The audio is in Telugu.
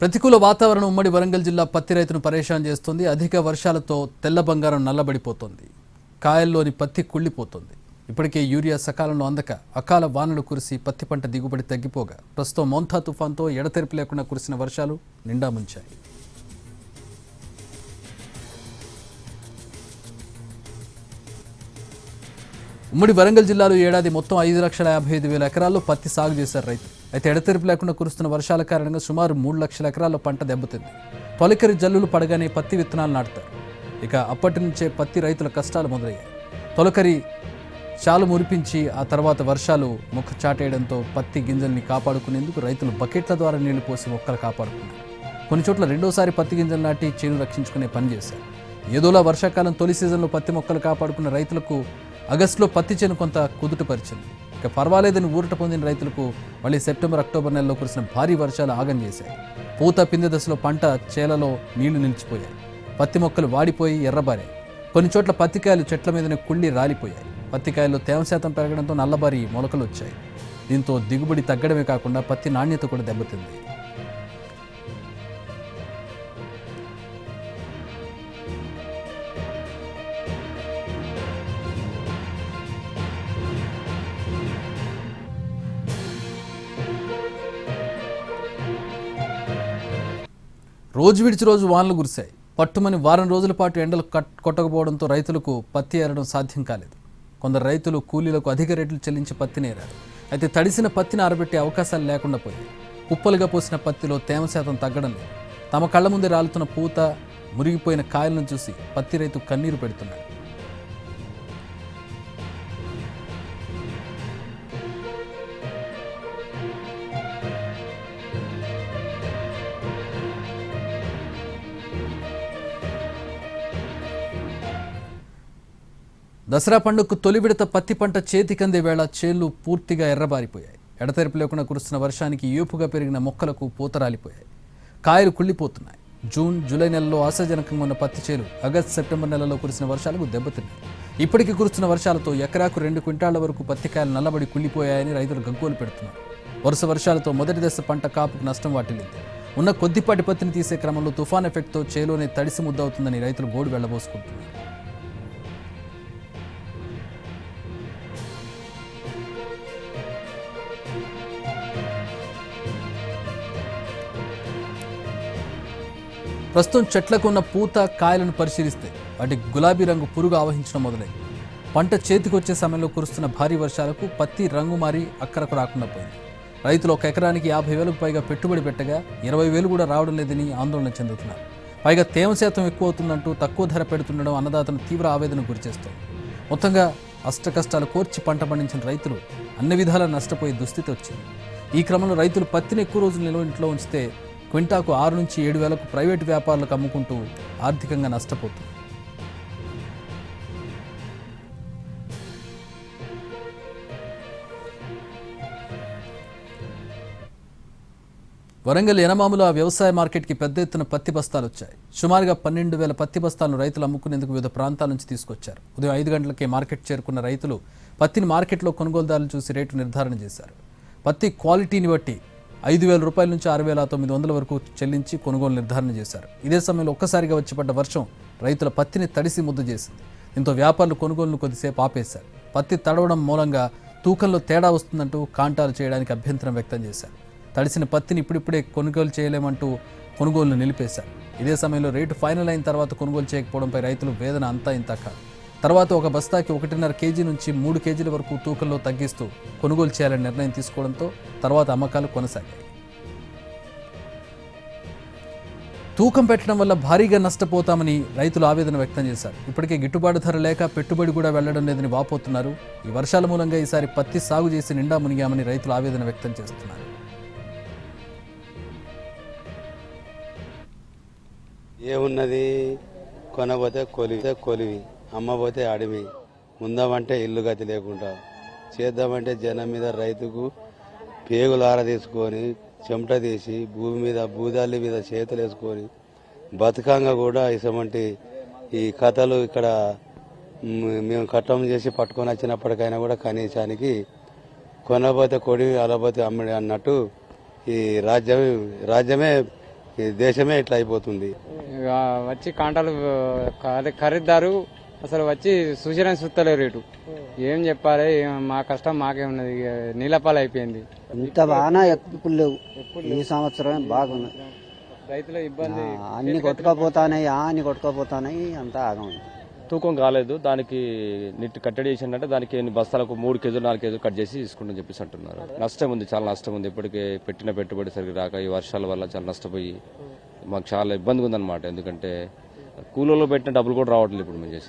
ప్రతికూల వాతావరణం ఉమ్మడి వరంగల్ జిల్లా పత్తి రైతును పరేషాన్ చేస్తుంది. అధిక వర్షాలతో తెల్ల బంగారం నల్లబడిపోతుంది. కాయల్లోని పత్తి కుళ్ళిపోతుంది. ఇప్పటికే యూరియా సకాలంలో అందక అకాల వానలు కురిసి పత్తి పంట దిగుబడి తగ్గిపోగా ప్రస్తుతం మోంతా తుఫాన్తో ఎడతెరిపి లేకుండా కురిసిన వర్షాలు నిండా ముంచాయి. ఉమ్మడి వరంగల్ జిల్లాలో ఏడాది మొత్తం 5,55,000 ఎకరాల్లో పత్తి సాగు చేశారు రైతులు. అయితే ఎడతెరిపి లేకుండా కురుస్తున్న వర్షాల కారణంగా సుమారు 3 లక్షల ఎకరాల్లో పంట దెబ్బతింది. తొలకరి జల్లులు పడగానే పత్తి విత్తనాలు నాటుతారు. ఇక అప్పటి నుంచే పత్తి రైతుల కష్టాలు మొదలయ్యాయి. తొలకరి చాలు మురిపించి ఆ తర్వాత వర్షాలు మొక్క చాటేయడంతో పత్తి గింజల్ని కాపాడుకునేందుకు రైతులు బకెట్ల ద్వారా నీళ్లు పోసి మొక్కలు కాపాడుకున్నారు. కొన్ని చోట్ల రెండోసారి పత్తి గింజలు నాటి చేను రక్షించుకునే పని చేశారు. ఏదోలా వర్షాకాలం తొలి సీజన్లో పత్తి మొక్కలు కాపాడుకున్న రైతులకు ఆగస్టులో పత్తి చేను కొంత కుదుటపరిచింది. ఇక పర్వాలేదని ఊరట పొందిన రైతులకు మళ్ళీ సెప్టెంబర్, అక్టోబర్ నెలలో కురిసిన భారీ వర్షాలు ఆగం చేశాయి. పూత పిందె దశలో పంట చేలలో నీళ్లు నిలిచిపోయాయి. పత్తి మొక్కలు వాడిపోయి ఎర్రబారాయి. కొన్ని చోట్ల పత్తికాయలు చెట్ల మీదనే కుళ్ళి రాలిపోయాయి. పత్తికాయల్లో తేమ శాతం పెరగడంతో నల్లబారి మొలకలు వచ్చాయి. దీంతో దిగుబడి తగ్గడమే కాకుండా పత్తి నాణ్యత కూడా దెబ్బతింది. రోజు విడిచి రోజు వానలు కురిశాయి. పట్టుమని వారం రోజుల పాటు ఎండలు కొట్టకపోవడంతో రైతులకు పత్తి ఏరడం సాధ్యం కాలేదు. కొందరు రైతులు కూలీలకు అధిక రేట్లు చెల్లించి పత్తిని ఏరారు. అయితే తడిసిన పత్తిని ఆరబెట్టే అవకాశాలు లేకుండా పోయాయి. కుప్పలుగా పోసిన పత్తిలో తేమ శాతం తగ్గడం లేదు. తమ కళ్ల ముందే రాలుతున్న పూత, మురిగిపోయిన కాయలను చూసి పత్తి రైతు కన్నీరు పెడుతున్నాడు. దసరా పండుగకు తొలి విడత పత్తి పంట చేతికందే వేళ చేళ్లు పూర్తిగా ఎర్రబారిపోయాయి. ఎడతెరిపి లేకుండా కురుస్తున్న వర్షానికి ఏపుగా పెరిగిన మొక్కలకు పూత రాలిపోయాయి. కాయలు కుళ్ళిపోతున్నాయి. జూన్, జూలై నెలలో ఆశాజనకంగా ఉన్న పత్తి చేలు ఆగస్టు, సెప్టెంబర్ నెలలో కురిసిన వర్షాలకు దెబ్బతిన్నాయి. ఇప్పటికీ కురుస్తున్న వర్షాలతో ఎకరాకు 2 క్వింటాళ్ల వరకు పత్తికాయలు నల్లబడి కుళ్ళిపోయాయని రైతులు గగ్గోలు పెడుతున్నారు. వరుస వర్షాలతో మొదటి దశ పంట కాపుకు నష్టం వాటిల్లింది. ఉన్న కొద్దిపాటి పత్తిని తీసే క్రమంలో తుఫాన్ ఎఫెక్ట్తో చేలోనే తడిసి ముద్దవుతుందని రైతులు గోడు వెళ్లబోసుకుంటున్నారు. ప్రస్తుతం చెట్లకు ఉన్న పూత, కాయలను పరిశీలిస్తే వాటి గులాబీ రంగు పురుగు ఆవహించడం మొదలైంది. పంట చేతికొచ్చే సమయంలో కురుస్తున్న భారీ వర్షాలకు పత్తి రంగు మారి అక్కరకు రాకుండా పోయింది. రైతులు ఒక ఎకరానికి 50,000కు పైగా పెట్టుబడి పెట్టగా 20,000 కూడా రావడం లేదని ఆందోళన చెందుతున్నారు. పైగా తేమ శాతం ఎక్కువ అవుతుందంటూ తక్కువ ధర పెడుతుండడం అన్నదాతను తీవ్ర ఆవేదనకు గురిచేస్తోంది. మొత్తంగా అష్టకష్టాలు కోర్చి పంట పండించిన రైతులు అన్ని విధాలా నష్టపోయే దుస్థితి వచ్చింది. ఈ క్రమంలో రైతులు పత్తిని ఎక్కువ రోజులు నిల్వ ఇంట్లో ఉంచితే క్వింటాకు 6 నుంచి 7,000కు ప్రైవేటు వ్యాపారులకు అమ్ముకుంటూ ఆర్థికంగా నష్టపోతుంది. వరంగల్ యనమాముల వ్యవసాయ మార్కెట్కి పెద్ద ఎత్తున పత్తి బస్తాలు వచ్చాయి. సుమారుగా 12,000 పత్తి బస్తాలను రైతులు అమ్ముకునేందుకు వివిధ ప్రాంతాల నుంచి తీసుకొచ్చారు. ఉదయం 5 గంటలకే మార్కెట్ చేరుకున్న రైతులు పత్తిని మార్కెట్లో కొనుగోలుదారులు చూసి రేటు నిర్ధారణ చేశారు. పత్తి క్వాలిటీని బట్టి 5,000 రూపాయల నుంచి 6,900 వరకు చెల్లించి కొనుగోలు నిర్ధారణ చేశారు. ఇదే సమయంలో ఒక్కసారిగా వచ్చి పడ్డ వర్షం రైతుల పత్తిని తడిసి ముద్ద చేసింది. దీంతో వ్యాపారులు కొనుగోలును కొద్దిసేపు ఆపేశారు. పత్తి తడవడం మూలంగా తూకంలో తేడా వస్తుందంటూ కాంటాలు చేయడానికి అభ్యంతరం వ్యక్తం చేశారు. తడిసిన పత్తిని ఇప్పుడిప్పుడే కొనుగోలు చేయలేమంటూ కొనుగోలును నిలిపేశారు. ఇదే సమయంలో రేటు ఫైనల్ అయిన తర్వాత కొనుగోలు చేయకపోవడంపై రైతులు వేదన అంతా ఇంత కాదు. తర్వాత ఒక బస్తాకి 1.5 కేజీ నుంచి 3 కేజీల వరకు తూకంలో తగ్గిస్తూ కొనుగోలు చేయాలని నిర్ణయం తీసుకోవడంతో తర్వాత అమ్మకాలు కొనసాగాయి. తూకం పెట్టడం వల్ల భారీగా నష్టపోతామని రైతులు ఆవేదన వ్యక్తం చేశారు. ఇప్పటికే గిట్టుబాటు ధర లేక పెట్టుబడి కూడా వెళ్లడం లేదని వాపోతున్నారు. ఈ వర్షాల మూలంగా ఈసారి పత్తి సాగు చేసి నిండా మునిగామని రైతులు ఆవేదన వ్యక్తం చేస్తున్నారు. ఏమున్నది, కొనబోతే కొలివి, అమ్మబోతే అడివి, ముందామంటే ఇల్లు గతి లేకుండా, చేద్దామంటే జనం మీద రైతుకు పేగులార తీసుకొని చెమట తీసి భూమి మీద భూదాలి మీద చేతులు వేసుకొని బతుకంగా కూడా ఇటువంటి ఈ కథలు ఇక్కడ మేము కట్టం చేసి పట్టుకొని వచ్చినప్పటికైనా కూడా కనీసానికి కొనబోతే కొడివి, అలబోతే అమ్మడి అన్నట్టు ఈ రాజ్యమే ఈ దేశమే ఇట్లా అయిపోతుంది. ఇక వచ్చి కాంటాలు ఖరీదారు అసలు వచ్చి సూచన సుత్తలేరు రేటు. ఏం చెప్పాలి, మా కష్టం మాకే ఉన్నది. ఇక నీలపాలు అయిపోయింది. ఇంత బాగా ఎప్పుడు లేవు. ఈ సంవత్సరం బాగున్నాయి. రైతుల ఇబ్బంది అన్ని కొట్టుకోపోతానాయి అంతా ఆగమైంది. తూకం కాలేదు, దానికి నిట్టు కట్టడి చేసిందంటే దానికి ఎన్ని బస్తాలకు 3 కేజీలు 4 కేజీలు కట్ చేసి తీసుకుంటని చెప్పేసి అంటున్నారు. నష్టం ఉంది, చాలా నష్టం ఉంది. ఇప్పటికే పెట్టిన పెట్టుబడి సరిగ్గా రాక ఈ వర్షాల వల్ల చాలా నష్టపోయి మాకు చాలా ఇబ్బందిగా ఉందన్నమాట. ఎందుకంటే కూలీలో పెట్టిన డబ్బులు కూడా రావట్లేదు ఇప్పుడు మేము చేసి.